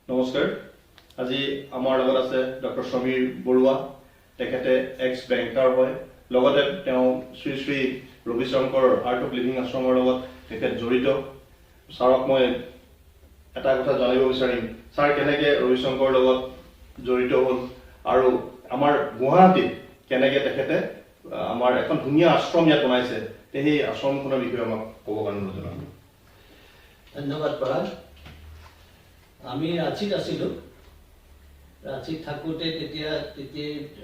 নমস্কাৰ আজি আমাৰ লগত আছে ডক্টৰ সমীৰ বৰুৱা তেখেতে এক্স বেংকাৰ হয় লগতে তেওঁ Shri Shri Ravi Shankar art of living আশ্ৰমৰ লগত তেখেত জড়িত ছাৰক মই এটা কথা জানিব বিচাৰিম ছাৰ কেনেকৈ ৰবি শংকৰ লগত জড়িত হ'ল আৰু আমাৰ গুৱাহাটীত কেনেকৈ তেখেতে আমাৰ এখন ধুনীয়া আশ্ৰম ইয়াত বনাইছে সেই আশ্ৰমখনৰ বিষয়ে আমাক ক'ব কাৰণে জনাব ধন্যবাদ পৰাগ আমি ৰাঁচীত আছিলোঁ ৰাঁচীত থাকোঁতে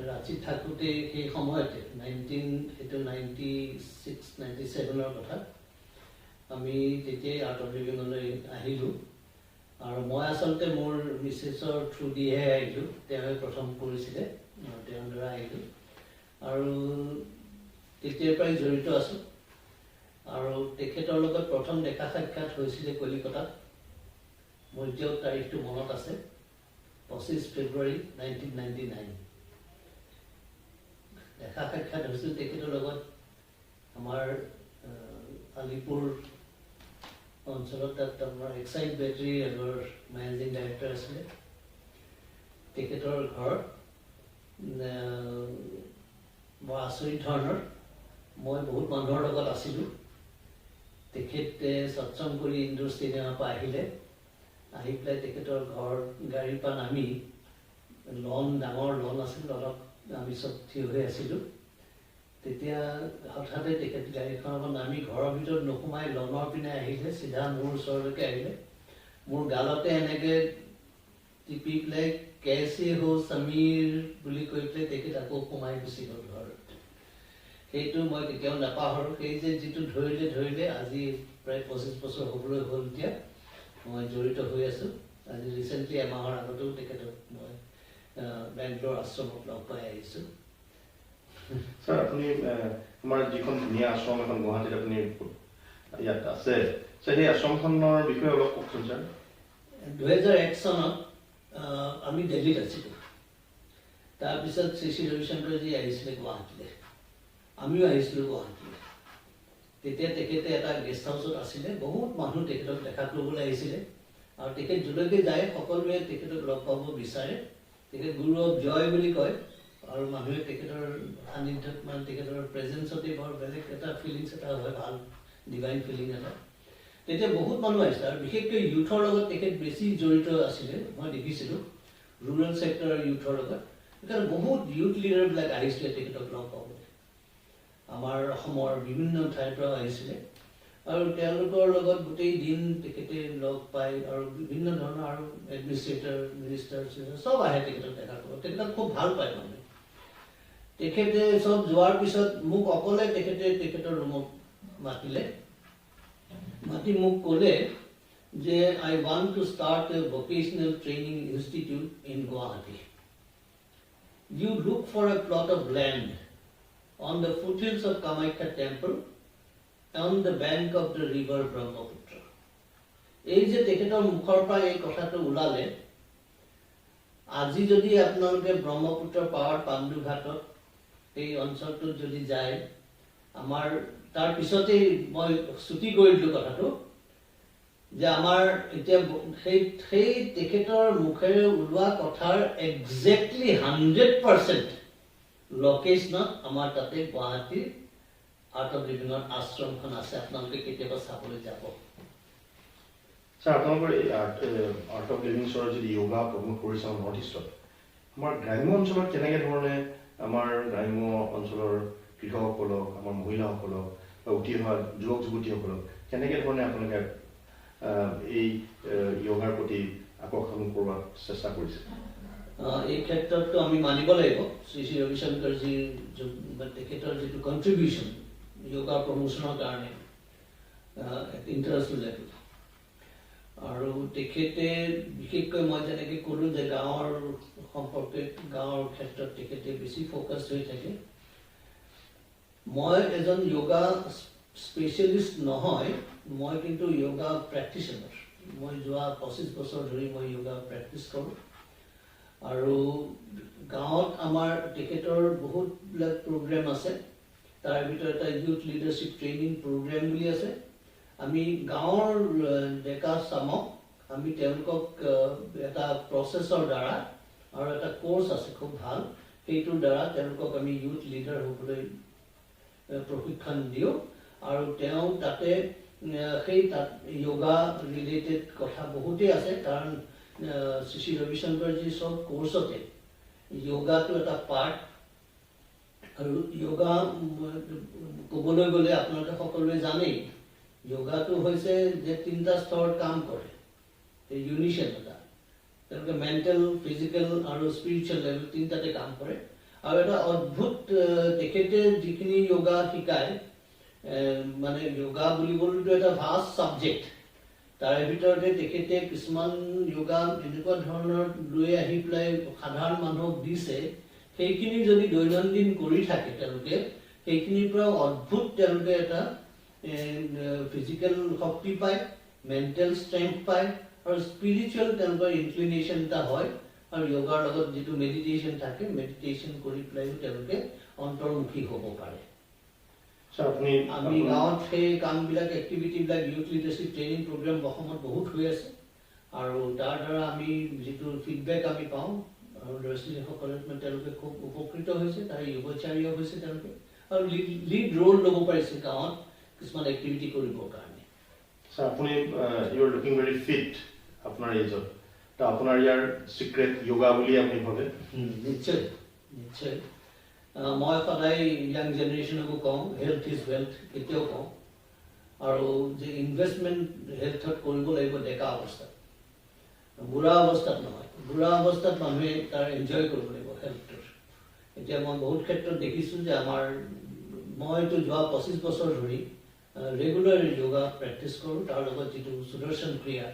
ৰাঁচীত থাকোঁতে সেই সময়তে 96-97 কথা আমি তেতিয়াই আৰ্ট অফ লিভিঙলৈ আহিলোঁ আৰু মই আচলতে মোৰ মিছেছৰ থ্ৰু দিহে আহিলোঁ তেওঁৱে প্ৰথম কৰিছিলে তেওঁৰ দ্বাৰা আহিলোঁ আৰু তেতিয়াৰ পৰাই জড়িত আছোঁ আৰু তেখেতৰ লগত প্ৰথম দেখা সাক্ষাৎ হৈছিলে কলিকতাত মোৰ এতিয়াও তাৰিখটো মনত আছে 25 ফেব্ৰুৱাৰী 1999 দেখা সাক্ষাৎ হৈছিল তেখেতৰ লগত আমাৰ আলিপুৰ অঞ্চলত তাত আমাৰ এক্সাইড বেটাৰী এগৰ মেনেজিং ডাইৰেক্টৰ আছিলে তেখেতৰ ঘৰ বৰ আচৰিত ধৰণৰ মই বহুত মানুহৰ লগত আছিলোঁ তেখেতে সৎসং কৰি ইন্দোৰ ষ্টেডিয়ামৰ পৰা আহিলে আহি পেলাই তেখেতৰ ঘৰ গাড়ীৰ পৰা নামি ডাঙৰ লন আছিল লনত আমি চব থিয় হৈ আছিলোঁ তেতিয়া হঠাতে তেখেত গাড়ীখনৰ পৰা নামি ঘৰৰ ভিতৰত নোসোমাই লনৰ পিনে আহিলে চিধা মোৰ ওচৰলৈকে আহিলে মোৰ গালতে এনেকৈ টিপি পেলাই কেচে হো সমীৰ বুলি কৈ পেলাই তেখেত আকৌ সোমাই গুচি গ'ল ঘৰত সেইটো মই কেতিয়াও নাপাহৰোঁ সেই যে যিটো ধৰিলে আজি প্ৰায় 25 বছৰ হ'বলৈ হ'ল এতিয়া মই জড়িত হৈ আছোঁ আজি ৰিচেণ্টলি এমাহৰ আগতেও তেখেতক মই বেংগলোৰ আশ্ৰমত লগ পাই আহিছোঁ ছাৰ আপুনি আমাৰ যিখন ধুনীয়া আশ্ৰম এখন গুৱাহাটীত আপুনি ইয়াত আছে সেই আশ্ৰমখনৰ বিষয়ে অলপ কওকচোন ছাৰ 2001 চনত আমি দিল্লীত আছিলোঁ তাৰপিছত শ্ৰী শ্ৰী ৰবিশংকৰজী আহিছিলে গুৱাহাটীলৈ আমিও আহিছিলোঁ গুৱাহাটীলৈ তেতিয়া তেখেতে এটা গেষ্ট হাউচত আছিলে বহুত মানুহ তেখেতক দেখা কৰিবলৈ আহিছিলে আৰু তেখেত যলৈকে যায় সকলোৱে তেখেতক লগ পাব বিচাৰে তেখেত গুৰু অফ জয় বুলি কয় আৰু মানুহে তেখেতৰ সান্নিধ্যত মানে তেখেতৰ প্ৰেজেঞ্চতে বৰ বেলেগ এটা ফিলিংছ এটা হয় ভাল ডিভাইন ফিলিং এটা তেতিয়া বহুত মানুহ আহিছিলে আৰু বিশেষকৈ ইউথৰ লগত তেখেত বেছি জড়িত আছিলে মই দেখিছিলোঁ ৰুৰেল ছেক্টৰৰ ইউথৰ লগত সেইকাৰণে বহুত ইউথ লিডাৰবিলাক আহিছিলে তেখেতক লগ পাবলৈ আমাৰ অসমৰ বিভিন্ন ঠাইৰ পৰা আহিছিলে আৰু তেওঁলোকৰ লগত গোটেই দিন তেখেতে লগ পাই আৰু বিভিন্ন ধৰণৰ আৰু এডমিনিষ্ট্ৰেটৰ মিনিষ্টাৰ চব আহে তেখেতক দেখা কৰিব তেখেতক খুব ভাল পায় মানুহে তেখেতে চব যোৱাৰ পিছত মোক অকলে তেখেতৰ ৰুমত মাতি মোক ক'লে যে I want to start a vocational training institute in Guwahati. You look for a plot of land on the foothills of Kamakhya temple on the bank of the river Brahmaputra. এই যে তেখেতৰ মুখৰ পৰা এই কথাটো ওলালে আজি যদি আপোনালোকে ব্ৰহ্মপুত্ৰ পাহাৰ পাণ্ডুঘাটত এই অঞ্চলটোত যদি যায় আমাৰ তাৰ পিছতেই মই ছুটি কৰি দিলোঁ কথাটো যে আমাৰ এতিয়া সেই তেখেতৰ মুখেৰে ওলোৱা কথাৰ একজেক্টলি 100% লোকেশ্যনত আমাৰ তাতে গুৱাহাটীৰ আৰ্ট অফ লিভিঙৰ আশ্ৰমখন আছে আপোনালোকে কেতিয়াবা চাবলৈ যাব ছাৰ আপোনালোকৰ এই আৰ্ট অফ লিভিংছৰ যদি য়োগা প্ৰমোট কৰিছে আমাৰ নৰ্থ ইষ্টত আমাৰ গ্ৰাম্য অঞ্চলত কেনেকৈ ধৰণে আমাৰ গ্ৰাম্য অঞ্চলৰ কৃষকসকলক আমাৰ মহিলাসকলক বা উঠি অহা যুৱক যুৱতীসকলক কেনেকৈ ধৰণে আপোনালোকে এই য়োগাৰ প্ৰতি আকৰ্ষণ কৰোৱাৰ চেষ্টা কৰিছে এই ক্ষেত্ৰততো আমি মানিব লাগিব শ্ৰী শ্ৰী ৰবিশংকৰজীৰ তেখেতৰ যিটো কণ্ট্ৰিবিউশ্যন য়োগা প্ৰমোশ্যনৰ কাৰণে ইণ্টাৰনেশ্যনেল লেভেল আৰু তেখেতে বিশেষকৈ মই যেনেকৈ ক'লোঁ যে গাঁৱৰ সম্পৰ্কে গাঁৱৰ ক্ষেত্ৰত তেখেতে বেছি ফ'কাছ হৈ থাকে মই এজন য়োগা স্পেচিয়েলিষ্ট নহয় মই কিন্তু য়োগা প্ৰেক্টিশ্যনাৰ মই যোৱা 25 বছৰ ধৰি মই য়োগা প্ৰেক্টিছ কৰোঁ আৰু গাঁৱত আমাৰ তেখেতৰ বহুতবিলাক প্ৰগ্ৰেম আছে তাৰ ভিতৰত এটা ইউথ লিডাৰশ্বিপ ট্ৰেইনিং প্ৰগ্ৰেম বুলি আছে আমি গাঁৱৰ ডেকা চামক আমি তেওঁলোকক এটা প্ৰচেছৰ দ্বাৰা আৰু এটা কোৰ্স আছে খুব ভাল সেইটোৰ দ্বাৰা তেওঁলোকক আমি ইউথ লিডাৰ হ'বলৈ প্ৰশিক্ষণ দিওঁ আৰু তেওঁ তাতে সেই যোগা ৰিলেটেড কথা বহুতেই আছে কাৰণ শ্ৰী ৰবিশংকৰজী সব কোৰ্সতে যোগাটো এটা পাৰ্ট আৰু যোগা ক'বলৈ গ'লে আপোনালোকে সকলোৱে জানেই যোগাটো হৈছে যে তিনিটা স্তৰত কাম কৰে এই ইউনিশ্যন এটা তেওঁলোকে মেণ্টেল ফিজিকেল আৰু স্পিৰিচুৱেল লেভেল তিনিটাতে কাম কৰে আৰু এটা অদ্ভুত তেখেতে যিখিনি যোগা শিকায় মানে যোগা বুলিবলৈতো এটা ভাষ্ট ছাবজেক্ট তাৰে ভিতৰতে তেখেতে কিছুমান যোগা এনেকুৱা ধৰণৰ লৈ আহি পেলাই সাধাৰণ মানুহক দিছে সেইখিনি যদি দৈনন্দিন কৰি থাকে তেওঁলোকে সেইখিনিৰ পৰা অদ্ভুত তেওঁলোকে এটা ফিজিকেল শক্তি পায় মেণ্টেল ষ্ট্ৰেংথ পায় আৰু স্পিৰিচুৱেল তেওঁলোকৰ ইনক্লিনেশ্যন এটা হয় আৰু যোগাৰ লগত যিটো মেডিটেশ্যন থাকে মেডিটেশ্যন কৰি পেলাইও তেওঁলোকে অন্তৰ্মুখী হ'ব পাৰে আমি গাঁৱত সেই কামবিলাক এক্টিভিটিবিলাক ইউথ লিডাৰশ্বিপ ট্ৰেইনিং প্ৰগ্ৰেম অসমত বহুত হৈ আছে আৰু তাৰ দ্বাৰা আমি যিটো ফিডবেক আমি পাওঁ আৰু ল'ৰা ছোৱালীসকলে তেওঁলোকে খুব উপকৃত হৈছে তাৰ যুৱচাৰীও হৈছে তেওঁলোকে আৰু লিড ৰোল ল'ব পাৰিছে গাঁৱত কিছুমান এক্টিভিটি কৰিবৰ কাৰণে আপুনি you are looking very fit আপোনাৰ এজত তো আপোনাৰ ইয়াৰ সিক্ৰেট যোগা বুলি আপুনি ভাবে নিশ্চয় নিশ্চয় মই সদায় ইয়াং জেনেৰেশ্যনকো কওঁ হেল্থ ইজ ৱেল্থ এতিয়াও কওঁ আৰু যে ইনভেষ্টমেণ্ট হেল্থত কৰিব লাগিব ডেকা অৱস্থাত বুঢ়া অৱস্থাত নহয় বুঢ়া অৱস্থাত মানুহে তাৰ এনজয় কৰিব লাগিব হেল্থটোৰ এতিয়া মই বহুত ক্ষেত্ৰত দেখিছোঁ যে আমাৰ মইতো যোৱা 25 বছৰ ধৰি ৰেগুলাৰ যোগা প্ৰেক্টিছ কৰোঁ তাৰ লগত যিটো সুদৰ্শন ক্ৰিয়া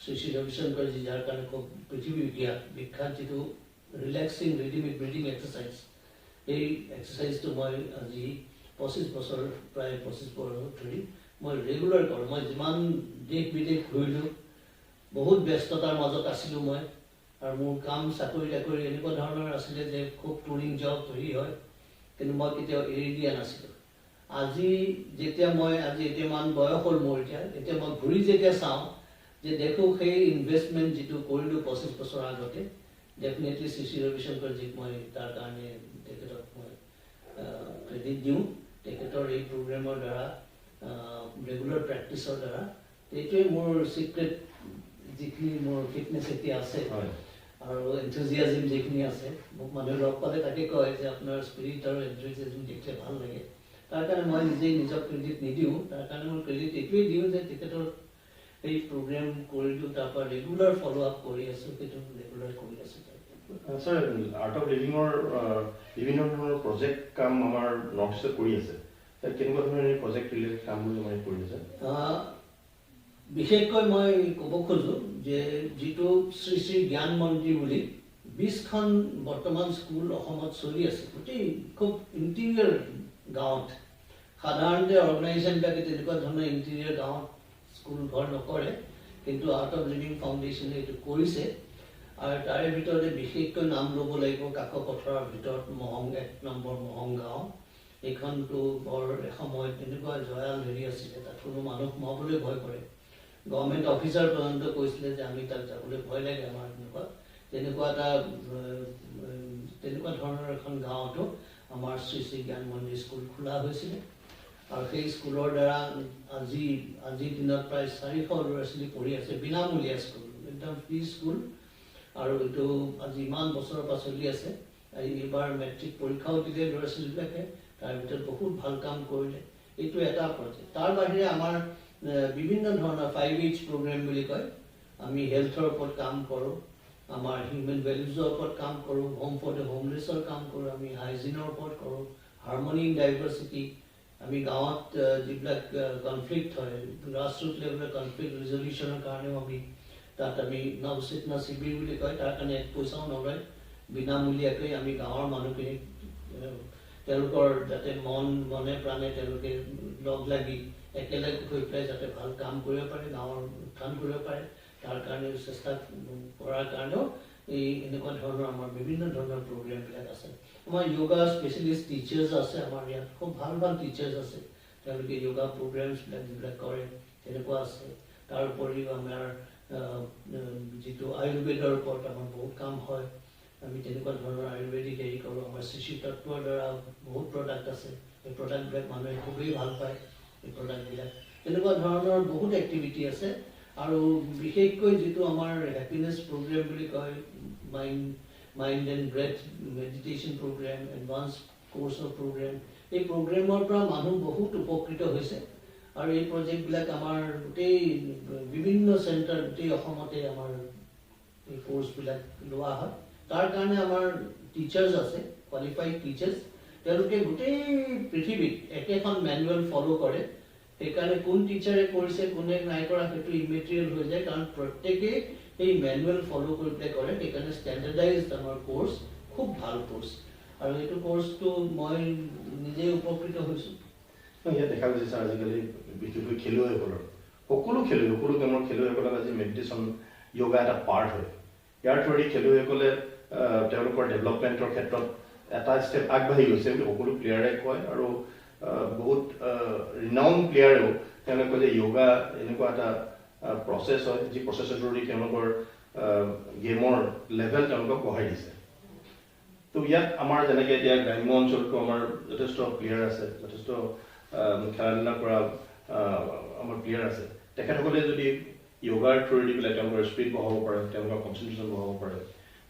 শ্ৰী ৰবিশংকৰজী যাৰ কাৰণে খুব পৃথিৱী বিখ্যাত যিটো ৰিলেক্সিং ৰিডিমিক ব্ৰিডিং এক্সাৰচাইজ এই এক্সাৰচাইজটো মই আজি 25 বছৰ প্ৰায় 25 বছৰ ধৰি মই ৰেগুলাৰ কৰোঁ মই যিমান দেশ বিদেশ ঘূৰিলোঁ বহুত ব্যস্ততাৰ মাজত আছিলোঁ মই আৰু মোৰ কাম চাকৰি তাকৰি এনেকুৱা ধৰণৰ আছিলে যে খুব টুৰিং জব হেৰি হয় কিন্তু মই কেতিয়াও এৰি দিয়া নাছিলোঁ আজি যেতিয়া মই আজি এতিয়ামান বয়স হ'ল মোৰ এতিয়া মই ঘূৰি যেতিয়া চাওঁ যে দেখো সেই ইনভেষ্টমেণ্ট যিটো কৰিলোঁ 25 বছৰ আগতে ডেফিনেটলি শ্ৰী ৰবিশংকৰজীক মই তাৰ কাৰণে তেখেতক মই ক্ৰেডিট দিওঁ তেখেতৰ এই প্ৰগ্ৰেমৰ দ্বাৰা ৰেগুলাৰ প্ৰেক্টিছৰ দ্বাৰা এইটোৱে মোৰ চিক্ৰেট যিখিনি মোৰ ফিটনেছ এতিয়া আছে আৰু এনথুজিয়াজিম যিখিনি আছে মোক মানুহে লগ পালে তাকে কয় যে আপোনাৰ স্পিৰিট আৰু এনথুজিয়াজিম দেখিলে ভাল লাগে তাৰ কাৰণে মই নিজেই নিজক ক্ৰেডিট নিদিওঁ তাৰ কাৰণে মই ক্ৰেডিট এইটোৱেই দিওঁ যে তেখেতৰ এই প্ৰগ্ৰেম কৰিলোঁ তাৰপৰা ৰেগুলাৰ ফ'ল' আপ কৰি আছোঁ সেইটো ৰেগুলাৰ কৰি আছোঁ স্যাৰ আৰ্ট অফ লিভিঙৰ বিভিন্ন ধৰণৰ প্ৰজেক্ট কাম আমাৰ নৰ্থ ইষ্টত কৰি আছে কেনেকুৱা ধৰণৰ প্ৰজেক্ট ৰিলেটেড কামবোৰ মানে কৰি আছে বিশেষকৈ মই ক'ব খোজোঁ যে যিটো শ্ৰী শ্ৰী জ্ঞান মন্দিৰ বুলি 20খন বৰ্তমান স্কুল অসমত চলি আছে গোটেই খুব ইণ্টেৰিয়ৰ গাঁৱত সাধাৰণতে অৰ্গেনাইজেশ্যনবিলাকে তেনেকুৱা ধৰণৰ ইণ্টেৰিয়ৰ গাঁৱত স্কুল ঘৰ নকৰে কিন্তু আৰ্ট অফ লিভিং ফাউণ্ডেশ্যনে এইটো কৰিছে আৰু তাৰে ভিতৰতে বিশেষকৈ নাম ল'ব লাগিব কাকপথাৰৰ ভিতৰত মহং 1 নম্বৰ মহং গাঁও এইখনটো বৰ এসময়ত তেনেকুৱা জয়াল হেৰি আছিলে তাত কোনো মানুহ সোমাবলৈ ভয় কৰে গভৰ্ণমেণ্ট অফিচাৰ পৰ্যন্ত কৈছিলে যে আমি তাত যাবলৈ ভয় লাগে আমাৰ তেনেকুৱা ধৰণৰ এখন গাঁৱতো আমাৰ শ্ৰী শ্ৰী জ্ঞান মন্দিৰ স্কুল খোলা হৈছিলে আৰু সেই স্কুলৰ দ্বাৰা আজিৰ দিনত প্ৰায় 400 ল'ৰা ছোৱালী পঢ়ি আছে বিনামূলীয়া স্কুল একদম ফ্ৰী স্কুল আৰু এইটো আজি ইমান বছৰৰ পৰা চলি আছে এইবাৰ মেট্ৰিক পৰীক্ষাও দিলে ল'ৰা ছোৱালীবিলাকে তাৰ ভিতৰত বহুত ভাল কাম কৰিলে এইটো এটা প্ৰজেক্ট তাৰ বাহিৰে আমাৰ বিভিন্ন ধৰণৰ 5H প্ৰগ্ৰেম বুলি কয় আমি হেল্থৰ ওপৰত কাম কৰোঁ আমাৰ হিউমেন ভেলুজৰ ওপৰত কাম কৰোঁ হোম ফৰ দ্য হোমলেছৰ কাম কৰোঁ আমি হাইজিনৰ ওপৰত কৰোঁ হাৰ্মনি ইন ডাইভাৰ্চিটি আমি গাঁৱত যিবিলাক কনফ্লিক্ট হয় গ্ৰাছৰুট লেভেলৰ কনফ্লিক্ট ৰিজলিউশ্যনৰ কাৰণেও আমি তাত আমি নৱচেতনা শিবিৰ বুলি কয় তাৰ কাৰণে পইচাও নলয় বিনামূলীয়াকৈ আমি গাঁৱৰ মানুহখিনিক তেওঁলোকৰ যাতে মনে প্ৰাণে তেওঁলোকে লগ লাগি একেলগে হৈ পেলাই যাতে ভাল কাম কৰিব পাৰে গাঁৱৰ উত্থান কৰিব পাৰে তাৰ কাৰণে চেষ্টা কৰাৰ কাৰণেও এই এনেকুৱা ধৰণৰ আমাৰ বিভিন্ন ধৰণৰ প্ৰগ্ৰেমবিলাক আছে আমাৰ যোগা স্পেচিয়েলিষ্ট টিচাৰ্ছ আছে আমাৰ ইয়াত খুব ভাল ভাল টিচাৰ্ছ আছে তেওঁলোকে যোগা প্ৰগ্ৰেমছবিলাক যিবিলাক কৰে তেনেকুৱা আছে তাৰ উপৰিও আমাৰ যিটো আয়ুৰ্বেদৰ ওপৰত আমাৰ বহুত কাম হয় আমি তেনেকুৱা ধৰণৰ আয়ুৰ্বেদিক হেৰি কৰোঁ আমাৰ শ্ৰী তত্ত্বৰ দ্বাৰা বহুত প্ৰডাক্ট আছে এই প্ৰডাক্টবিলাক মানুহে খুবেই ভাল পায় এই প্ৰডাক্টবিলাক তেনেকুৱা ধৰণৰ বহুত এক্টিভিটি আছে আৰু বিশেষকৈ যিটো আমাৰ হেপিনেছ প্ৰগ্ৰেম বুলি কয় mind and breath meditation program advance কোৰ্চৰ প্ৰগ্ৰেম এই প্ৰগ্ৰেমৰ পৰা মানুহ বহুত উপকৃত হৈছে আৰু এই প্ৰজেক্টবিলাক আমাৰ গোটেই বিভিন্ন চেণ্টাৰ গোটেই অসমতে আমাৰ এই কোৰ্চবিলাক লোৱা হয় তাৰ কাৰণে আমাৰ টিচাৰ্ছ আছে কোৱালিফাইড টিচাৰ্ছ তেওঁলোকে গোটেই পৃথিৱীত একেখন মেনুৱেল ফ'ল' কৰে সেইকাৰণে কোন টিচাৰে কৰিছে কোনে নাই কৰা সেইটো ইমেটেৰিয়েল হৈ যায় কাৰণ প্ৰত্যেকেই এই মেনুৱেল ফ'ল' কৰি পেলাই কৰে সেইকাৰণে ষ্টেণ্ডাৰ্ডাইজড আমাৰ কোৰ্চ খুব ভাল কোৰ্চ আৰু এইটো কোৰ্চটো মই নিজে উপকৃত হৈছোঁ ইয়াত দেখা গৈছে ছাৰ আজিকালি বিশেষকৈ খেলুৱৈসকলৰ সকলো গেমৰ খেলুৱৈসকলক আজি মেডিটেশ্যন য়োগা এটা পাৰ্ট হয় ইয়াৰ থ্ৰুদি খেলুৱৈসকলে তেওঁলোকৰ ডেভেলপমেণ্টৰ ক্ষেত্ৰত এটা ষ্টেপ আগবাঢ়ি গৈছে বুলি সকলো প্লেয়াৰে কয় আৰু বহুত ৰিনাউণ্ড প্লেয়াৰেও তেওঁলোকে যে য়োগা এনেকুৱা এটা প্ৰচেছ হয় যি প্ৰচেছৰ থ্ৰুদি তেওঁলোকৰ গেমৰ লেভেল তেওঁলোকক বঢ়াই দিছে তো ইয়াত আমাৰ যেনেকৈ এতিয়া গ্ৰাম্য অঞ্চলতো আমাৰ যথেষ্ট প্লেয়াৰ আছে যথেষ্ট খেলা ধূলা কৰা আমাৰ প্লেয়াৰ আছে তেখেতসকলে যদি য়োগাৰ থ্ৰুদি পেলাই তেওঁলোকৰ স্পীড বঢ়াব পাৰে তেওঁলোকৰ কনচেনট্ৰেশ্যন বঢ়াব পাৰে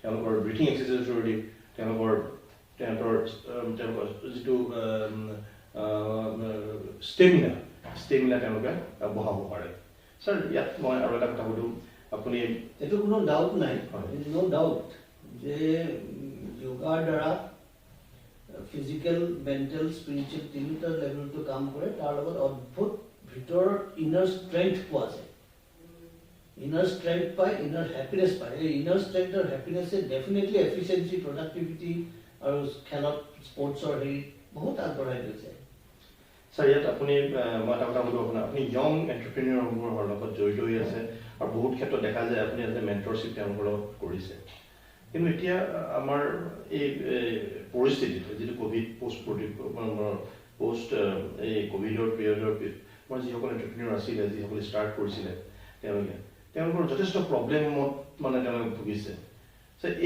তেওঁলোকৰ ব্ৰিথিং এক্সাৰচাইজৰ থ্ৰুদি তেওঁলোকৰ যিটো ষ্টেমিনা তেওঁলোকে বঢ়াব পাৰে ছাৰ ইয়াত মই আৰু এটা কথা সুধোঁ আপুনি এইটো কোনো ডাউট নাই নো ডাউট যে যোগাৰ দ্বাৰা ফিজিকেল মেণ্টেল স্পিৰিচুৱেল তিনিটা লেভেলটো কাম কৰে তাৰ লগত অদ্ভুত ভিতৰৰ ইনাৰ ষ্ট্ৰেংথ পোৱা যায় ইনাৰ ষ্ট্ৰেংথ পায় ইনাৰ হেপিনেছ পায় এই ইনাৰ ষ্ট্ৰেংথ আৰু হেপিনেছে ডেফিনেটলি এফিচিয়েঞ্চি প্ৰডাক্টিভিটি আৰু খেলত স্পৰ্টছৰ হেৰি বহুত আগবঢ়াই লৈ যায় ছাৰ ইয়াত আপুনি মই এটা কথা সুধোঁ আপোনাৰ আপুনি য়ং এণ্টাৰপ্ৰিনিয়ৰসমূহৰ লগত জড়িত হৈ আছে আৰু বহুত ক্ষেত্ৰত দেখা যায় আপুনি এজ এ মেণ্টৰশ্বিপ তেওঁলোকৰ লগত কৰিছে কিন্তু এতিয়া আমাৰ এই পৰিস্থিতিত যিটো ক'ভিড পষ্ট এই ক'ভিডৰ পিৰিয়ডৰ আমাৰ যিসকল এণ্টাৰপ্ৰিনিয়ৰ আছিলে যিসকলে ষ্টাৰ্ট কৰিছিলে তেওঁলোকৰ যথেষ্ট প্ৰব্লেমত মানে তেওঁলোকে ভুগিছে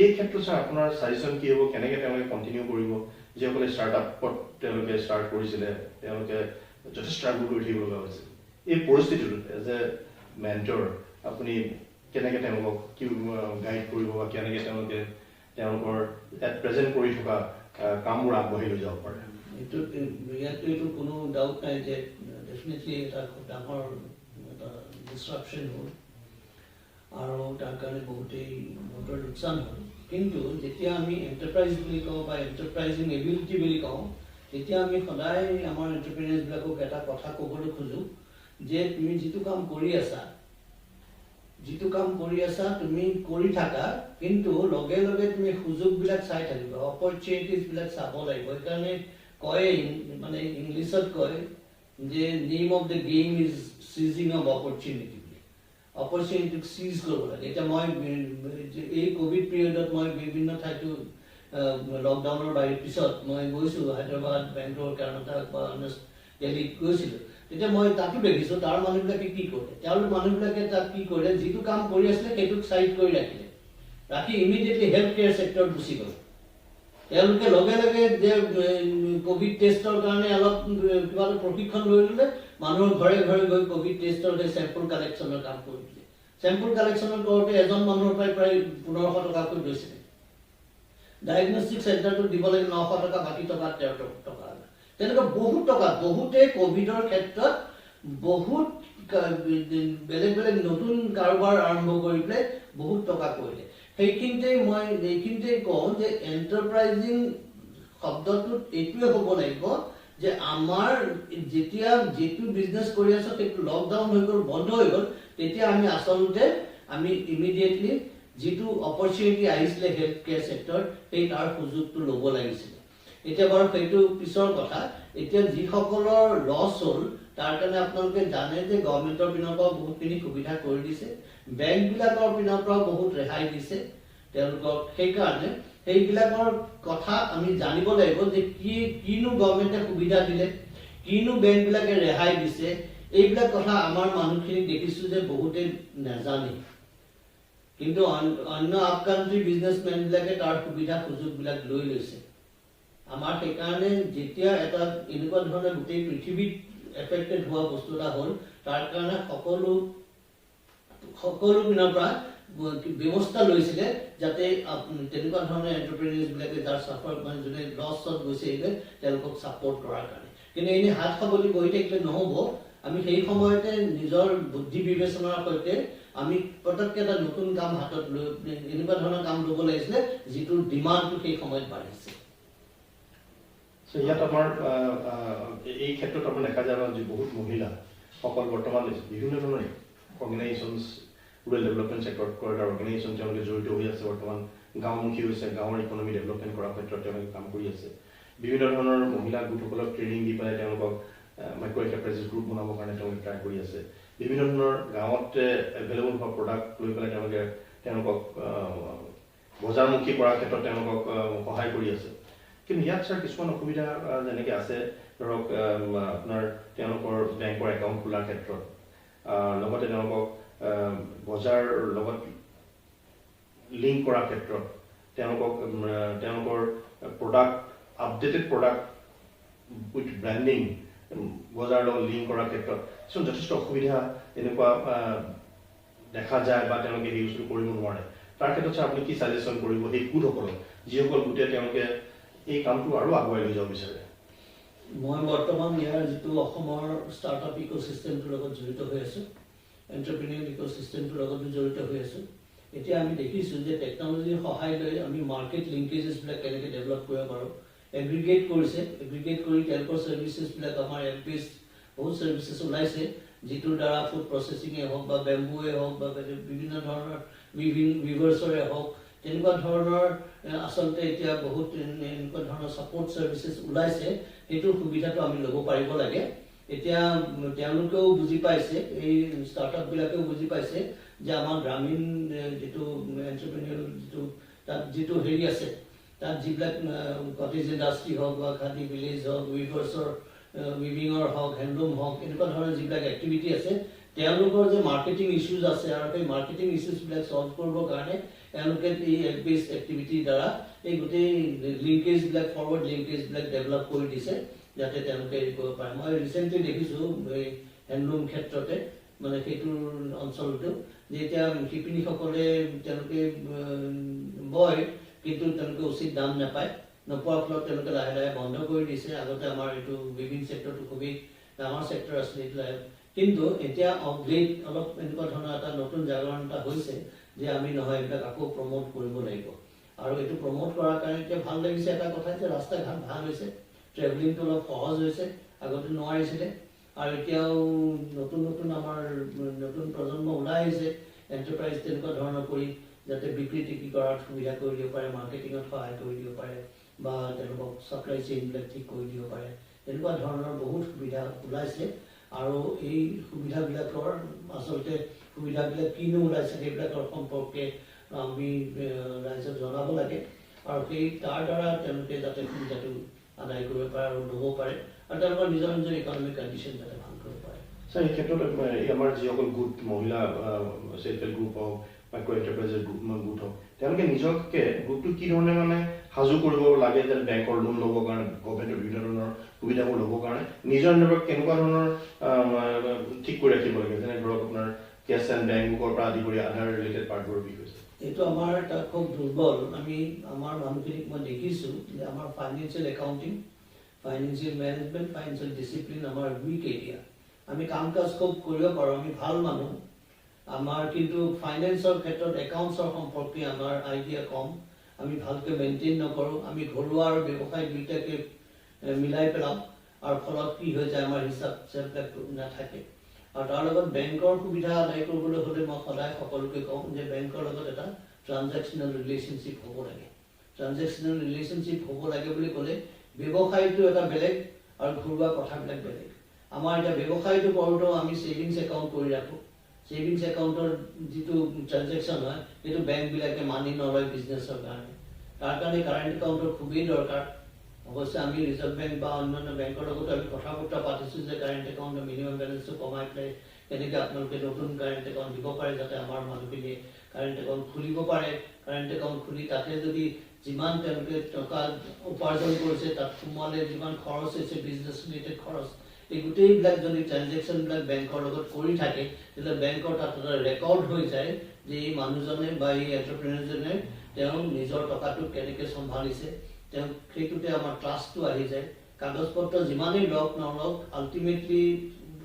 এই ক্ষেত্ৰত ছাৰ আপোনাৰ ছাজেশ্যন কি হ'ব কেনেকৈ তেওঁলোকে কণ্টিনিউ কৰিব যিসকলে ষ্টাৰ্টআপত তেওঁলোকে ষ্টাৰ্ট কৰিছিলে তেওঁলোকে যথেষ্ট ষ্ট্ৰাগল কৰি থাকিব লগা হৈছে এই পৰিস্থিতিটোত এজ এ মেণ্টৰ আপুনি কেনেকৈ তেওঁলোকক কি গাইড কৰিব বা কেনেকৈ তেওঁলোকে তেওঁলোকৰ এট প্ৰেজেণ্ট কৰি থকা কামবোৰ আগবাঢ়ি লৈ যাব পাৰে ইয়াততো এইটো কোনো ডাউট নাই যে ডেফিনেটলি এটা খুব ডাঙৰ এটা ডিছৰাপশ্যন হ'ল আৰু তাৰ কাৰণে বহুতেই বহুতৰ লোকচান হ'ল কিন্তু যেতিয়া আমি এণ্টাৰপ্ৰাইজ বুলি কওঁ বা এণ্টাৰপ্ৰাইজিং এবিলিটি বুলি কওঁ তেতিয়া আমি সদায় আমাৰ এণ্টাৰপ্ৰিনিয়াৰ্ছবিলাকক এটা কথা ক'বলৈ খোজোঁ যে তুমি যিটো কাম কৰি আছা তুমি কৰি থাকা কিন্তু লগে লগে তুমি সুযোগবিলাক চাই থাকিবা অপৰচুনিটিজবিলাক চাব লাগিব সেইকাৰণে কয় মানে ইংলিছত কয় যে name of the game is seizing of opportunity অপৰচুনিটিক চিজ কৰিব লাগে এতিয়া মই এই ক'ভিড পিৰিয়ডত মই বিভিন্ন ঠাইতো লকডাউনৰ পিছত মই গৈছোঁ হায়দৰাবাদ বেংগলোৰ কৰ্ণাটক বা দিল্লীত গৈছিলোঁ তেতিয়া মই তাতো দেখিছোঁ তাৰ মানুহবিলাকে কি কৰে তেওঁলোক মানুহবিলাকে তাত কি কৰে যিটো কাম কৰি আছিলে সেইটোক চাইড কৰি ৰাখি ইমিডিয়েটলি হেল্থ কেয়াৰ ছেক্টৰত গুচি গ'ল তেওঁলোকে লগে লগে যে ক'ভিড টেষ্টৰ কাৰণে অলপ কিবা এটা প্ৰশিক্ষণ লৈ ল'লে মানুহৰ ঘৰে ঘৰে গৈ ক'ভিড টেষ্টৰ সেই চেম্পল কালেকশ্যনৰ কাম কৰি দিলে চেম্পল কালেকশ্যনৰ কৰোঁতে এজন মানুহৰ প্ৰায় 1500 টকাকৈ লৈছিলে ডায়েগনষ্টিক চেণ্টাৰটোত দিব লাগে 900 টকা বাকী টকা 13 টকা তেনেকুৱা বহুত টকা বহুতে ক'ভিডৰ ক্ষেত্ৰত বহুত বেলেগ বেলেগ নতুন কাৰোবাৰ আৰম্ভ কৰি পেলাই বহুত টকা কৰিলে সেইখিনিতে কওঁ যে এণ্টাৰপ্ৰাইজিং শব্দটোত এইটোৱে হ'ব লাগিব যে আমাৰ যেতিয়া যিটো বিজনেছ কৰি আছোঁ সেইটো লকডাউন হৈ গ'ল বন্ধ হৈ গ'ল তেতিয়া আমি আচলতে আমি ইমিডিয়েটলি যিটো অপৰচুনিটি আহিছিলে হেল্থ কেয়াৰ ছেক্টৰ সেই তাৰ সুযোগটো ল'ব লাগিছিলে এতিয়া বাৰু সেইটো পিছৰ কথা এতিয়া যিসকলৰ লছ হ'ল তাৰ কাৰণে আপোনালোকে জানে যে গভৰ্ণমেণ্টৰ পিনৰ পৰা বহুতখিনি সুবিধা কৰি দিছে বেংকবিলাকৰ পিনৰ পৰাও বহুত ৰেহাই দিছে তেওঁলোকক সেইকাৰণে সেইবিলাকৰ কথা আমি জানিব লাগিব যে কিনো গভৰ্ণমেণ্টে সুবিধা দিলে কিনো বেংকবিলাকে ৰেহাই দিছে এইবিলাক কথা আমাৰ মানুহখিনিক দেখিছোঁ যে বহুতে নাজানে কিন্তু অন্য আপ কাণ্ট্ৰি বিজনেছমেনবিলাকে তাৰ সুবিধা সুযোগবিলাক লৈ লৈছে। আমাৰ সেইকাৰণে যেতিয়া এটা এনেকুৱা ধৰণৰ গোটেই পৃথিৱীত এফেক্টেড হোৱা বস্তু এটা হ'ল, তাৰ কাৰণে সকলো পিনৰ পৰা ব্যৱস্থা লৈছিলে যাতে তেনেকুৱা ধৰণৰ এণ্টাৰপ্ৰেনিউৰ্ছবিলাকে যাৰ চাফাৰ মানে যোনে লছত গৈছে তেওঁলোকক ছাপোৰ্ট কৰাৰ কাৰণে। কিন্তু এনেই হাত সাৱলি বহি থাকিলে নহ'ব। আমি সেই সময়তে নিজৰ বুদ্ধি বিবেচনাৰ সৈতে আমি পটককৈ এটা নতুন কাম হাতত লৈ এনেকুৱা ধৰণৰ কাম ল'ব লাগিছিলে যিটোৰ ডিমাণ্ডটো সেই সময়ত বাঢ়িছে। ইয়াত আমাৰ এই ক্ষেত্ৰত আমাৰ দেখা যায় যে বহুত মহিলা সকল বৰ্তমান বিভিন্ন ধৰণৰ অৰ্গেনাইজেশ্যনছ ৰুৰেল ডেভেলপমেণ্ট ছেক্টৰত কৰা অৰ্গেনাইজেশ্যন তেওঁলোকে জড়িত হৈ আছে। বৰ্তমান গাঁওমুখী হৈছে, গাঁৱৰ ইকনমি ডেভেলপমেণ্ট কৰাৰ ক্ষেত্ৰত তেওঁলোকে কাম কৰি আছে। বিভিন্ন ধৰণৰ মহিলা গোটসকলক ট্ৰেইনিং দি পেলাই তেওঁলোকক মাইক্ৰ' এণ্টাৰপ্ৰাইজেছ গ্ৰুপ বনাবৰ কাৰণে তেওঁলোকে ট্ৰাই কৰি আছে। বিভিন্ন ধৰণৰ গাঁৱত এভেইলেবল হোৱা প্ৰডাক্ট লৈ পেলাই তেওঁলোকক বজাৰমুখী কৰাৰ ক্ষেত্ৰত তেওঁলোকক সহায় কৰি আছে। কিন্তু ইয়াত ছাৰ কিছুমান অসুবিধা যেনেকৈ আছে, ধৰক আপোনাৰ তেওঁলোকৰ বেংকৰ একাউণ্ট খোলাৰ ক্ষেত্ৰত, লগতে তেওঁলোকক বজাৰৰ লগত লিংক কৰাৰ ক্ষেত্ৰত, তেওঁলোকৰ product updated product with branding বজাৰৰ লগত লিংক কৰাৰ ক্ষেত্ৰত কিছুমান যথেষ্ট অসুবিধা এনেকুৱা দেখা যায় বা তেওঁলোকে সেই বস্তু কৰিব নোৱাৰে। তাৰ ক্ষেত্ৰত ছাৰ আপুনি কি ছাজেশ্যন কৰিব সেই গোটসকলক, যিসকল গোটে তেওঁলোকে এই কামটো আৰু আগুৱাই লৈ যাব বিচাৰে? মই বৰ্তমান ইয়াৰ যিটো অসমৰ ষ্টাৰ্টআপ ইক'চিষ্টেমটোৰ লগত জড়িত হৈ আছোঁ, এণ্টাৰপ্ৰেনিউৰ ইক'চিষ্টেমটোৰ লগতো জড়িত হৈ আছোঁ। এতিয়া আমি দেখিছোঁ যে টেকন'লজিৰ সহায় লৈ আমি মাৰ্কেট লিংকেজেছবিলাক কেনেকৈ ডেভেলপ কৰিব পাৰোঁ। এগ্ৰিগেট কৰিছে, এগ্ৰিগেট কৰি তেওঁলোকৰ ছাৰ্ভিচেছবিলাক আমাৰ এপ বেছড বহুত ছাৰ্ভিচেছ ওলাইছে, যিটোৰ দ্বাৰা ফুড প্ৰচেছিঙে হওক বা বেম্বুৱে হওক বা বিভিন্ন ধৰণৰ উইভাৰ্ছৰে হওক, তেনেকুৱা ধৰণৰ আচলতে এতিয়া বহুত এনেকুৱা ধৰণৰ ছাপোৰ্ট ছাৰ্ভিচেছ ওলাইছে। সেইটোৰ সুবিধাটো আমি ল'ব পাৰিব লাগে। এতিয়া তেওঁলোকেও বুজি পাইছে, এই ষ্টাৰ্টআপবিলাকেও বুজি পাইছে যে আমাৰ গ্ৰামীণ যিটো এণ্টাৰপ্ৰেনিউৰ তাত যিটো হেৰি আছে, তাত যিবিলাক কটেজ ইণ্ডাষ্ট্ৰি হওক বা খাদী ভিলেজ হওক, উইভিঙৰ হওক, হেণ্ডলুম হওক, এনেকুৱা ধৰণৰ যিবিলাক এক্টিভিটি আছে, তেওঁলোকৰ যে মাৰ্কেটিং ইছ্যুজ আছে আৰু সেই মাৰ্কেটিং ইছ্যুজবিলাক ছল্ভ কৰিবৰ কাৰণে তেওঁলোকে এই এপ বেছড এক্টিভিটিৰ দ্বাৰা এই গোটেই লিংকেজবিলাক, ফৰৱাৰ্ড লিংকেজবিলাক ডেভেলপ কৰি দিছে যাতে তেওঁলোকে হেৰি কৰিব পাৰে। মই ৰিচেণ্টলি দেখিছোঁ এই হেণ্ডলুম ক্ষেত্ৰতে, মানে সেইটোৰ অঞ্চলটো, যে এতিয়া শিপিনীসকলে তেওঁলোকে বয় কিন্তু তেওঁলোকে উচিত দাম নাপায়, নোপোৱাৰ ফলত তেওঁলোকে লাহে লাহে বন্ধ কৰি দিছে। আগতে আমাৰ এইটো উইভিং ছেক্টৰটো খুবেই ডাঙৰ ছেক্টৰ আছিলে এইটো, কিন্তু এতিয়া অপগ্ৰেড অলপ এনেকুৱা ধৰণৰ এটা নতুন জাগৰণ এটা হৈছে যে আমি নহয় এইবিলাক আকৌ প্ৰমোট কৰিব লাগিব। আৰু এইটো প্ৰমোট কৰাৰ কাৰণে এতিয়া ভাল লাগিছে এটা কথা যে ৰাস্তা ঘাট ভাল হৈছে, ট্ৰেভেলিংটো অলপ সহজ হৈছে, আগতে নোৱাৰিছিলে। আৰু এতিয়াও নতুন নতুন আমাৰ নতুন প্ৰজন্ম ওলাই আহিছে এণ্টাৰপ্ৰাইজ তেনেকুৱা ধৰণৰ কৰি, যাতে বিক্ৰী টিক্ৰী কৰাত সুবিধা কৰি দিব পাৰে, মাৰ্কেটিঙত সহায় কৰি দিব পাৰে বা তেওঁলোকক ছাপ্লাই চেইনবিলাক ঠিক কৰি দিব পাৰে। তেনেকুৱা ধৰণৰ বহুত সুবিধা ওলাইছে। আৰু এই সুবিধাবিলাকৰ আচলতে সুবিধাবিলাক কিনো ওলাইছে সেইবিলাকৰ সম্পৰ্কে আমি ৰাইজক জনাব লাগে, আৰু সেই তাৰ দ্বাৰা তেওঁলোকে যাতে সুবিধাটো আদায় কৰিব পাৰে আৰু ল'ব পাৰে, আৰু তেওঁলোকৰ নিজৰ নিজৰ ইকনমিক কণ্ডিশ্যন যাতে ভাল কৰিব পাৰে। ছাৰ, এই ক্ষেত্ৰত আমাৰ যিসকল গোট, মহিলা ছেল্ফ হেল্প গ্ৰুপ হওক, মাইক্ৰ' এণ্টাৰপ্ৰাইজেছ গোট হওক, তেওঁলোকে নিজকে গ্ৰুপটো কি ধৰণে মানে সাজু কৰিব লাগে যে বেংকৰ লোন ল'বৰ কাৰণে, গভৰ্ণমেণ্টৰ বিভিন্ন ধৰণৰ সুবিধাবোৰ ল'বৰ কাৰণে নিজৰ কেনেকুৱা ধৰণৰ ঠিক কৰি ৰাখিব লাগে, যেনে ধৰক আপোনাৰ কেছ এণ্ড বেংক বুকৰ পৰা আদি কৰি আধাৰ ৰিলেটেড পাৰ্টবোৰৰ কি হৈছে? এইটো আমাৰ এটা খুব দুৰ্বল। আমি আমাৰ মানুহখিনিক মই দেখিছোঁ যে আমাৰ financial accounting, financial management, financial discipline আমাৰ উইক এৰিয়া। আমি কাম কাজ খুব কৰিব পাৰোঁ, আমি ভাল মানুহ, আমাৰ কিন্তু ফাইনেন্সৰ ক্ষেত্ৰত একাউণ্টছৰ সম্পৰ্কে আমাৰ আইডিয়া কম, আমি ভালকৈ মেইনটেইন নকৰোঁ, আমি ঘৰুৱা আৰু ব্যৱসায় দুয়োটাকে মিলাই পেলাওঁ, আৰু ফলত কি হৈ যায় আমাৰ হিচাপ চিচাপবিলাক নাথাকে। আৰু তাৰ লগত বেংকৰ সুবিধা আদায় কৰিবলৈ হ'লে মই সদায় সকলোকে কওঁ যে বেংকৰ লগত এটা ট্ৰানজেকশ্যনেল ৰিলেশ্যনশ্বিপ হ'ব লাগে। ট্ৰানজেকশ্যনেল ৰিলেশ্যনশ্বিপ হ'ব লাগে বুলি ক'লে ব্যৱসায়টো এটা বেলেগ আৰু ঘৰুৱা কথাবিলাক বেলেগ। আমাৰ এতিয়া ব্যৱসায়টো কৰোঁতেও আমি ছেভিংছ একাউণ্ট কৰি ৰাখোঁ, ছেভিংছ একাউণ্টৰ যিটো ট্ৰানজেকশ্যন হয় সেইটো বেংকবিলাকে মানি নলয় বিজনেছৰ কাৰণে। তাৰ কাৰণে কাৰেণ্ট একাউণ্টৰ খুবেই দৰকাৰ। অৱশ্যে আমি ৰিজাৰ্ভ বেংক বা অন্যান্য বেংকৰ লগতো আমি কথা বতৰা পাতিছোঁ যে কাৰেণ্ট একাউণ্টৰ মিনিমাম বেলেঞ্চটো কমাই পেলাই কেনেকৈ আপোনালোকে নতুন কাৰেণ্ট একাউণ্ট দিব পাৰে যাতে আমাৰ মানুহখিনিয়ে কাৰেণ্ট একাউণ্ট খুলিব পাৰে, কাৰেণ্ট একাউণ্ট খুলি তাতে যদি যিমান তেওঁলোকে টকা উপাৰ্জন কৰিছে তাত সোমোৱালে যিমান খৰচ হৈছে বিজনেছ ৰিলেটেড খৰচ, এই গোটেইবিলাক যদি ট্ৰানজেকশ্যনবিলাক বেংকৰ লগত কৰি থাকে তেতিয়াহ'লে বেংকৰ তাত এটা ৰেকৰ্ড হৈ যায় যে এই মানুহজনে বা এই এণ্টাৰপ্ৰেনাৰজনে তেওঁ নিজৰ টকাটো কেনেকৈ চম্ভালিছে, তেওঁ সেইটোতে আমাৰ ট্ৰাষ্টটো আহি যায়। কাগজ পত্ৰ যিমানেই লওক নলওক আল্টিমেটলি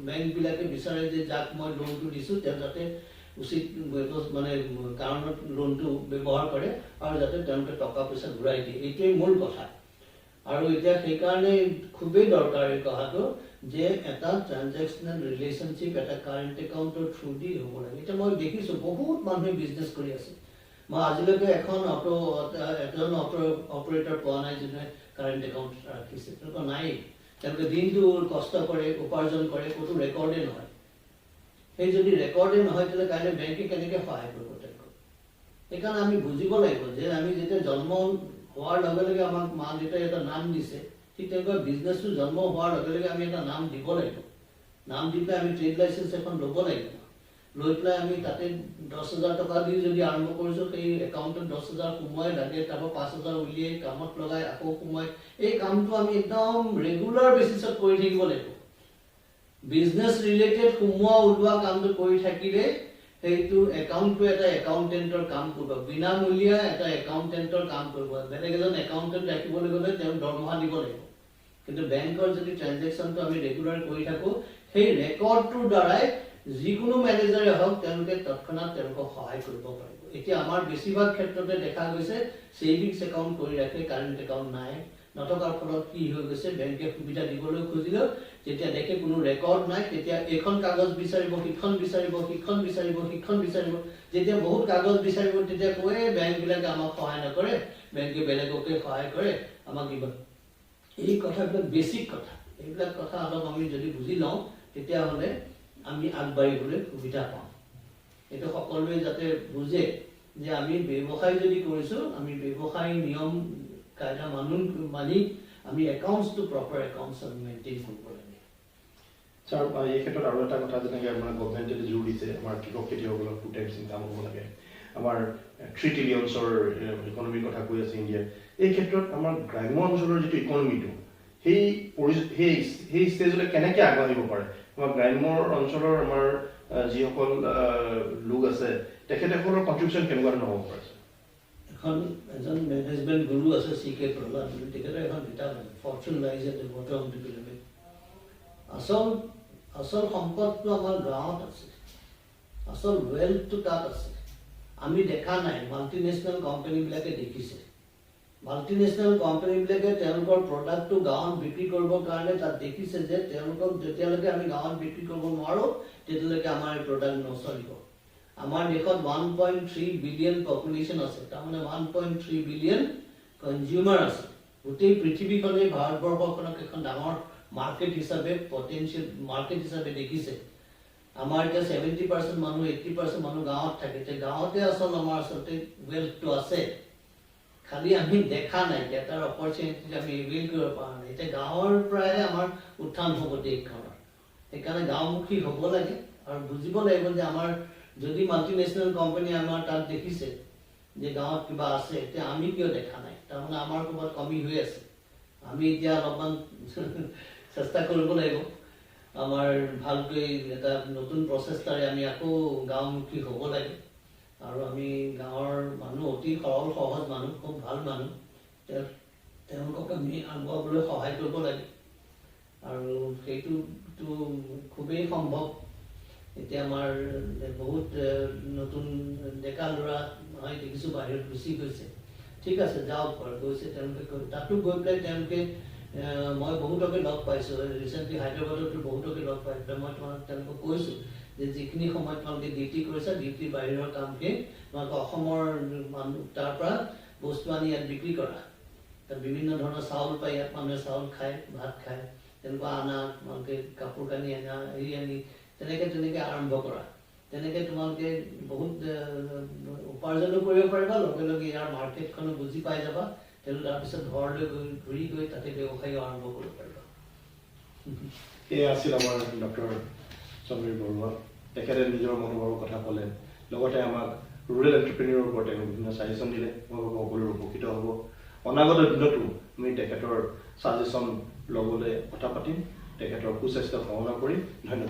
বেংকবিলাকে বিচাৰে যে যাক মই লোনটো দিছোঁ তেওঁ যাতে উচিত মানে কাৰণত লোনটো ব্যৱহাৰ কৰে আৰু যাতে তেওঁলোকে টকা পইচা ঘূৰাই দিয়ে, এইটোৱেই মূল কথা। আৰু এতিয়া সেইকাৰণে খুবেই দৰকাৰ এই কথাটো যে এটা ট্ৰানজেকশ্যনেল ৰিলেশ্যনশ্বিপ এটা কাৰেণ্ট একাউণ্টৰ থ্ৰু দি হ'ব লাগে। এতিয়া মই দেখিছোঁ বহুত মানুহে বিজনেছ কৰি আছে, মই আজিলৈকে এজন অপাৰেটৰ পোৱা নাই যোনে কাৰেণ্ট একাউণ্ট ৰাখিছে, তেনেকুৱা নাই। তেওঁলোকে দিনটো কষ্ট কৰে, উপাৰ্জন কৰে, ক'তো ৰেকৰ্ডে নহয়। সেই যদি ৰেকৰ্ডে নহয় তেতিয়াহ'লে কাইলৈ বেংকে কেনেকৈ সহায় কৰিব তেওঁলোকক? সেইকাৰণে আমি বুজিব লাগিব যে আমি যেতিয়া জন্ম হোৱাৰ লগে লগে আমাক মা দেউতাই এটা নাম দিছে, ঠিক তেনেকুৱা বিজনেছটো জন্ম হোৱাৰ লগে লগে আমি এটা নাম দিব লাগিব। নাম দি পেলাই আমি ট্ৰেড লাইচেঞ্চ এখন ল'ব লাগিব, লৈ পেলাই আমি তাতে 10,000 টকা দি যদি আৰম্ভ কৰিছোঁ সেই একাউণ্টত 10,000 সোমোৱাই লাগে, তাৰপৰা 5,000 উলিয়াই কামত লগাই আকৌ সোমোৱাই, এই কামটো আমি একদম ৰেগুলাৰ বেচিছত কৰি থাকিব লাগিব। বিজনেছ ৰিলেটেড সোমোৱা ওলোৱা কামটো কৰি থাকিলে সেইটো একাউণ্টটো এটা একাউণ্টেণ্টৰ কাম কৰিব, বিনামূলীয়া এটা একাউণ্টেণ্টৰ কাম কৰিব। বেলেগ এজন একাউণ্টেণ্ট ৰাখিবলৈ গ'লে তেওঁক দৰমহা দিব লাগিব। কিন্তু বেংকৰ যদি ট্ৰানজেকশ্যনটো আমি ৰেগুলাৰ কৰি থাকোঁ সেই ৰেকৰ্ডটোৰ দ্বাৰাই যিকোনো মেনেজাৰে হওক তেওঁলোকে তৎক্ষণাৎ তেওঁলোকক সহায় কৰিব পাৰিব। এতিয়া আমাৰ বেছিভাগ ক্ষেত্ৰতে দেখা গৈছে ছেভিংছ একাউণ্ট কৰি ৰাখে, কাৰেণ্ট একাউণ্ট নাই, নথকাৰ ফলত কি হৈ গৈছে বেংকে সুবিধা দিবলৈ খুজিলেও যেতিয়া দেখে কোনো ৰেকৰ্ড নাই তেতিয়া এইখন কাগজ বিচাৰিব, সিখন বিচাৰিব, সিখন বিচাৰিব, সিখন বিচাৰিব। যেতিয়া বহুত কাগজ বিচাৰিব তেতিয়া কয় বেংকবিলাকে আমাক সহায় নকৰে, বেংকে বেলেগকে সহায় কৰে, আমাক কিবা। এই কথাবিলাক বেছিক কথা, এইবিলাক কথা অলপ আমি যদি বুজি লওঁ তেতিয়াহ'লে আমি আগবাঢ়িবলৈ সুবিধা পাওঁ। এইটো সকলোৱে যাতে বুজে যে আমি ব্যৱসায় যদি কৰিছোঁ আমি ব্যৱসায় নিয়ম কাইদা মানি আমি একাউণ্টছটো প্ৰপাৰ একাউণ্টছ আমি মেইনটেইন কৰিব লাগে। ছাৰ এই ক্ষেত্ৰত আৰু এটা কথা যেনেকৈ আমাৰ গভৰ্ণমেণ্টে জোৰ দিছে আমাৰ কৃষক খেতিয়কসকলৰ 2 টাইমছ ইনকাম হ'ব লাগে, আমাৰ 3 ট্ৰিলিয়নছৰ ইকনমিৰ কথা কৈ আছে ইণ্ডিয়াই। এই ক্ষেত্ৰত আমাৰ গ্ৰাম্য অঞ্চলৰ যিটো ইকনমিটো সেই ষ্টেজলৈ কেনেকৈ আগবাঢ়িব পাৰে? আমাৰ গ্ৰাম্য অঞ্চলৰ আমাৰ যিসকল লোক আছে তেখেতসকলৰ কণ্ট্ৰিবিউশ্যন কেনেকুৱা ধৰণৰ হ'ব পাৰে? এজন মেনেজমেণ্ট গুৰু আছে CK প্ৰহ্লাদ, তেখেতৰ এখন কিতাপ আছে Fortune lies at the bottom of the pyramid. আচল সম্পদটো আমাৰ গাঁৱত আছে, আচল ৱেল্থটো তাত আছে। আমি দেখা নাই, মাল্টিনেশ্যনেল কোম্পানীবিলাকে দেখিছে। মাল্টিনেশ্যনেল কোম্পানীবিলাকে তেওঁলোকৰ প্ৰডাক্টটো গাঁৱত বিক্ৰী কৰিবৰ কাৰণে তাত দেখিছে যে তেওঁলোকক যেতিয়ালৈকে আমি গাঁৱত বিক্ৰী কৰিব নোৱাৰোঁ তেতিয়ালৈকে আমাৰ এই প্ৰডাক্ট নচলিব। আমাৰ দেশত 1.3 বিলিয়ন পপুলেশ্যন আছে, তাৰমানে 1.3 বিলিয়ন কনজিউমাৰ আছে। গোটেই পৃথিৱীখনেই ভাৰতবৰ্ষখনক এখন ডাঙৰ মাৰ্কেট হিচাপে পটেঞ্চিয়েল মাৰ্কেট হিচাপে দেখিছে। আমাৰ এতিয়া 70% মানুহ 80% মানুহ গাঁৱত থাকে, এতিয়া গাঁৱতে আমাৰ আচলতে ৱেল্থটো আছে, খালি আমি দেখা নাই, এটাৰ অপৰচুনিটি আমি এভেইল কৰিব পৰা নাই। এতিয়া গাঁৱৰ পৰাই আমাৰ উত্থান হ'ব দেশখনৰ, সেইকাৰণে গাঁওমুখী হ'ব লাগে আৰু বুজিব লাগিব যে আমাৰ যদি মাল্টিনেশ্যনেল কোম্পানী আমাৰ তাত দেখিছে যে গাঁৱত কিবা আছে, এতিয়া আমি কিয় দেখা নাই? তাৰমানে আমাৰ ক'ৰবাত কমি হৈ আছে। আমি এতিয়া অলপমান চেষ্টা কৰিব লাগিব, আমাৰ ভালকৈ এটা নতুন প্ৰচেষ্টাৰে আমি আকৌ গাঁওমুখী হ'ব লাগে। আৰু আমি গাঁৱৰ মানুহ অতি সৰল সহজ মানুহ, খুব ভাল মানুহ, তেওঁলোকক আমি আগুৱাবলৈ সহায় কৰিব লাগে। আৰু সেইটোতো খুবেই সম্ভৱ। এতিয়া আমাৰ বহুত নতুন ডেকা ল'ৰা মই দেখিছোঁ বাহিৰত গুচি গৈছে, ঠিক আছে যাওক বাৰু, গৈছে তেওঁলোকে, তাতো গৈ পেলাই তেওঁলোকে মই বহুতকে লগ পাইছোঁ, ৰিচেণ্টলি হায়দৰাবাদতো বহুতকে লগ পাইছোঁ। মই তেওঁলোকক কৈছোঁ যে যিখিনি সময়ত তোমালোকে ডিউটি কৰিছা, ডিউটিৰ বাহিৰৰ কামখিনি তোমালোকে অসমৰ মানুহ তাৰ পৰা বস্তু আনি ইয়াত বিক্ৰী কৰা। তাত বিভিন্ন ধৰণৰ চাউল পায়, ইয়াত মানুহে চাউল খায়, ভাত খায়, তেনেকুৱা আনা, তোমালোকে কাপোৰ কানি আনা, আনি তেনেকৈ আৰম্ভ কৰা। তেনেকৈ তোমালোকে বহুত উপাৰ্জনো কৰিব পাৰিবা, লগে লগে ইয়াৰ মাৰ্কেটখনো বুজি পাই যাবা, তাৰপিছত ঘৰলৈ ঘূৰি গৈ তাতে ব্যৱসায়ো আৰম্ভ কৰিব পাৰিবা। এয়া আছিল আমাৰ ডক্টৰ সমীৰ বৰুৱা। তেখেতে নিজৰ মনোভাৱৰ কথা ক'লে লগতে আমাক ৰুৰেল এণ্টাৰপ্ৰেনিয়ৰৰ ওপৰত তেওঁ বিভিন্ন ছাজেশ্যন দিলে মই ভাবোঁ সকলোৰে উপকৃত হ'ব অনাগত দিনতো আমি তেখেতৰ ছাজেশ্যন ল'বলৈ কথা পাতিম তেখেতৰ সুস্বাস্থ্য কামনা কৰি ধন্যবাদ